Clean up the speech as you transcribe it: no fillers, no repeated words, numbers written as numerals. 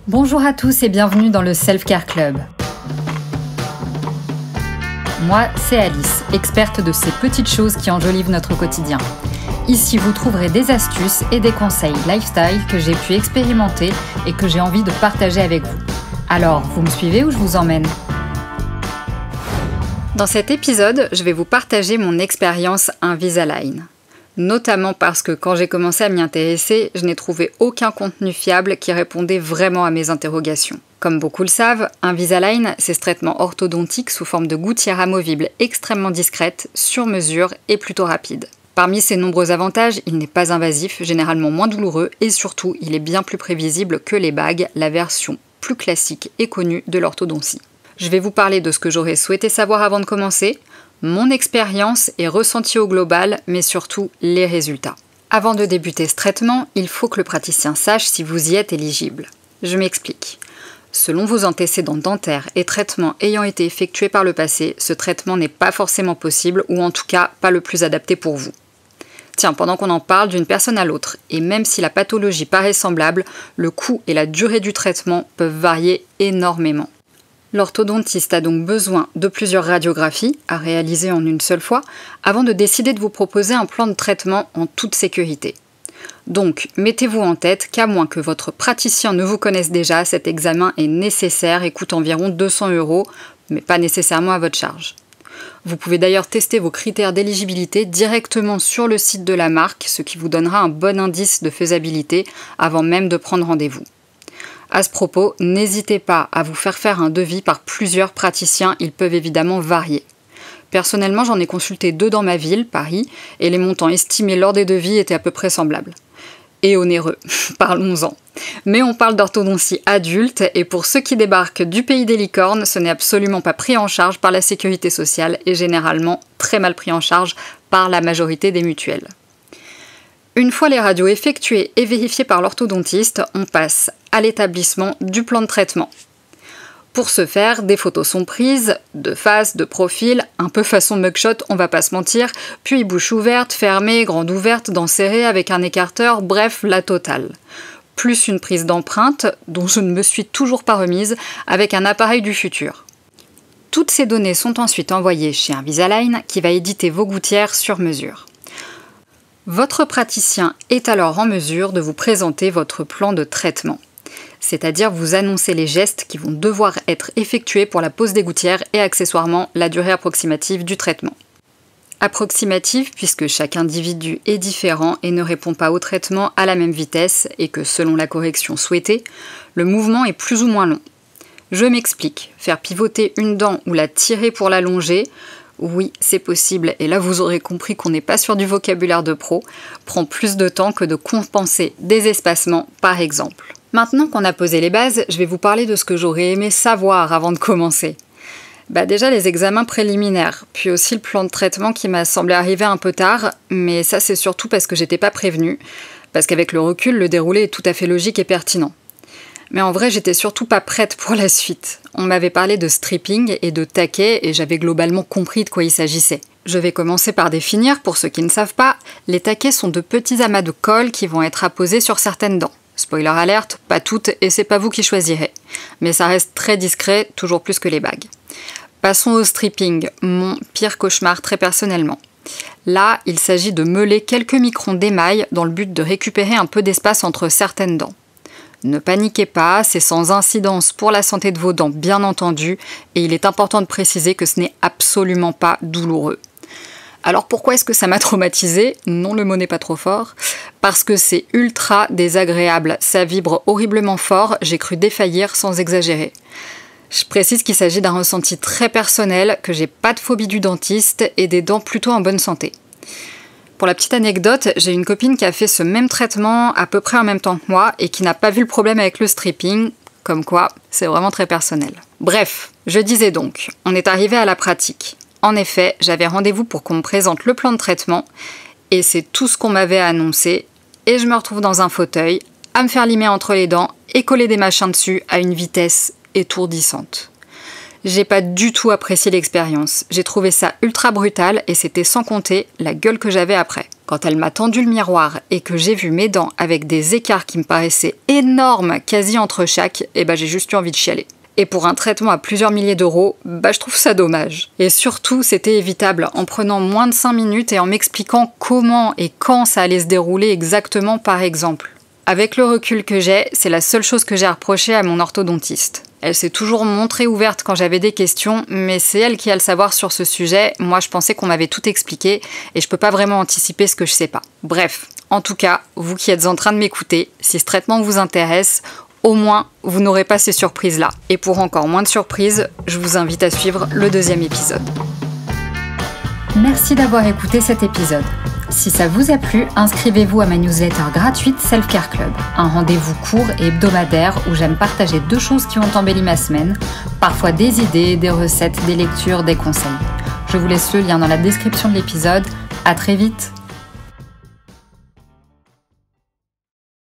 Bonjour à tous et bienvenue dans le Self Care Club. Moi, c'est Alice, experte de ces petites choses qui enjolivent notre quotidien. Ici, vous trouverez des astuces et des conseils lifestyle que j'ai pu expérimenter et que j'ai envie de partager avec vous. Alors, vous me suivez ou je vous emmène ? Dans cet épisode, je vais vous partager mon expérience Invisalign. Notamment parce que quand j'ai commencé à m'y intéresser, je n'ai trouvé aucun contenu fiable qui répondait vraiment à mes interrogations. Comme beaucoup le savent, Invisalign, c'est ce traitement orthodontique sous forme de gouttière amovible extrêmement discrète, sur mesure et plutôt rapide. Parmi ses nombreux avantages, il n'est pas invasif, généralement moins douloureux et surtout, il est bien plus prévisible que les bagues, la version plus classique et connue de l'orthodontie. Je vais vous parler de ce que j'aurais souhaité savoir avant de commencer, mon expérience et ressenti au global, mais surtout les résultats. Avant de débuter ce traitement, il faut que le praticien sache si vous y êtes éligible. Je m'explique. Selon vos antécédents dentaires et traitements ayant été effectués par le passé, ce traitement n'est pas forcément possible ou en tout cas pas le plus adapté pour vous. Tiens, pendant qu'on en parle d'une personne à l'autre, et même si la pathologie paraît semblable, le coût et la durée du traitement peuvent varier énormément. L'orthodontiste a donc besoin de plusieurs radiographies à réaliser en une seule fois avant de décider de vous proposer un plan de traitement en toute sécurité. Donc, mettez-vous en tête qu'à moins que votre praticien ne vous connaisse déjà, cet examen est nécessaire et coûte environ 200 €, mais pas nécessairement à votre charge. Vous pouvez d'ailleurs tester vos critères d'éligibilité directement sur le site de la marque, ce qui vous donnera un bon indice de faisabilité avant même de prendre rendez-vous. À ce propos, n'hésitez pas à vous faire un devis par plusieurs praticiens, ils peuvent évidemment varier. Personnellement, j'en ai consulté 2 dans ma ville, Paris, et les montants estimés lors des devis étaient à peu près semblables. Et onéreux, parlons-en. Mais on parle d'orthodontie adulte, et pour ceux qui débarquent du pays des licornes, ce n'est absolument pas pris en charge par la sécurité sociale, et généralement très mal pris en charge par la majorité des mutuelles. Une fois les radios effectuées et vérifiées par l'orthodontiste, on passe à l'établissement du plan de traitement. Pour ce faire, des photos sont prises, de face, de profil, un peu façon mugshot, on va pas se mentir, puis bouche ouverte, fermée, grande ouverte, dents serrées avec un écarteur, bref, la totale. Plus une prise d'empreinte, dont je ne me suis toujours pas remise, avec un appareil du futur. Toutes ces données sont ensuite envoyées chez Invisalign, qui va éditer vos gouttières sur mesure. Votre praticien est alors en mesure de vous présenter votre plan de traitement, c'est-à-dire vous annoncer les gestes qui vont devoir être effectués pour la pose des gouttières et accessoirement la durée approximative du traitement. Approximative puisque chaque individu est différent et ne répond pas au traitement à la même vitesse et que selon la correction souhaitée, le mouvement est plus ou moins long. Je m'explique, faire pivoter une dent ou la tirer pour l'allonger, oui, c'est possible, et là vous aurez compris qu'on n'est pas sur du vocabulaire de pro, prend plus de temps que de compenser des espacements, par exemple. Maintenant qu'on a posé les bases, je vais vous parler de ce que j'aurais aimé savoir avant de commencer. Déjà les examens préliminaires, puis aussi le plan de traitement qui m'a semblé arriver un peu tard, mais ça c'est surtout parce que j'étais pas prévenue, parce qu'avec le recul, le déroulé est tout à fait logique et pertinent. Mais en vrai, j'étais surtout pas prête pour la suite. On m'avait parlé de stripping et de taquet et j'avais globalement compris de quoi il s'agissait. Je vais commencer par définir, pour ceux qui ne savent pas, les taquets sont de petits amas de colle qui vont être apposés sur certaines dents. Spoiler alerte, pas toutes et c'est pas vous qui choisirez. Mais ça reste très discret, toujours plus que les bagues. Passons au stripping, mon pire cauchemar très personnellement. Là, il s'agit de meuler quelques microns d'émail dans le but de récupérer un peu d'espace entre certaines dents. Ne paniquez pas, c'est sans incidence pour la santé de vos dents bien entendu, et il est important de préciser que ce n'est absolument pas douloureux. Alors pourquoi est-ce que ça m'a traumatisée ? Non, le mot n'est pas trop fort. Parce que c'est ultra désagréable, ça vibre horriblement fort, j'ai cru défaillir sans exagérer. Je précise qu'il s'agit d'un ressenti très personnel, que j'ai pas de phobie du dentiste et des dents plutôt en bonne santé. Pour la petite anecdote, j'ai une copine qui a fait ce même traitement à peu près en même temps que moi et qui n'a pas vu le problème avec le stripping, comme quoi c'est vraiment très personnel. Bref, je disais donc, on est arrivé à la pratique. En effet, j'avais rendez-vous pour qu'on me présente le plan de traitement et c'est tout ce qu'on m'avait annoncé et je me retrouve dans un fauteuil à me faire limer entre les dents et coller des machins dessus à une vitesse étourdissante. J'ai pas du tout apprécié l'expérience. J'ai trouvé ça ultra brutal et c'était sans compter la gueule que j'avais après. Quand elle m'a tendu le miroir et que j'ai vu mes dents avec des écarts qui me paraissaient énormes, quasi entre chaque, j'ai juste eu envie de chialer. Et pour un traitement à plusieurs milliers d'euros, je trouve ça dommage. Et surtout, c'était évitable en prenant moins de 5 minutes et en m'expliquant comment et quand ça allait se dérouler exactement par exemple. Avec le recul que j'ai, c'est la seule chose que j'ai à reprocher à mon orthodontiste. Elle s'est toujours montrée ouverte quand j'avais des questions, mais c'est elle qui a le savoir sur ce sujet. Moi, je pensais qu'on m'avait tout expliqué et je peux pas vraiment anticiper ce que je sais pas. Bref, en tout cas, vous qui êtes en train de m'écouter, si ce traitement vous intéresse, au moins, vous n'aurez pas ces surprises-là. Et pour encore moins de surprises, je vous invite à suivre le 2e épisode. Merci d'avoir écouté cet épisode. Si ça vous a plu, inscrivez-vous à ma newsletter gratuite Self Care Club, un rendez-vous court et hebdomadaire où j'aime partager 2 choses qui ont embelli ma semaine, parfois des idées, des recettes, des lectures, des conseils. Je vous laisse le lien dans la description de l'épisode. À très vite!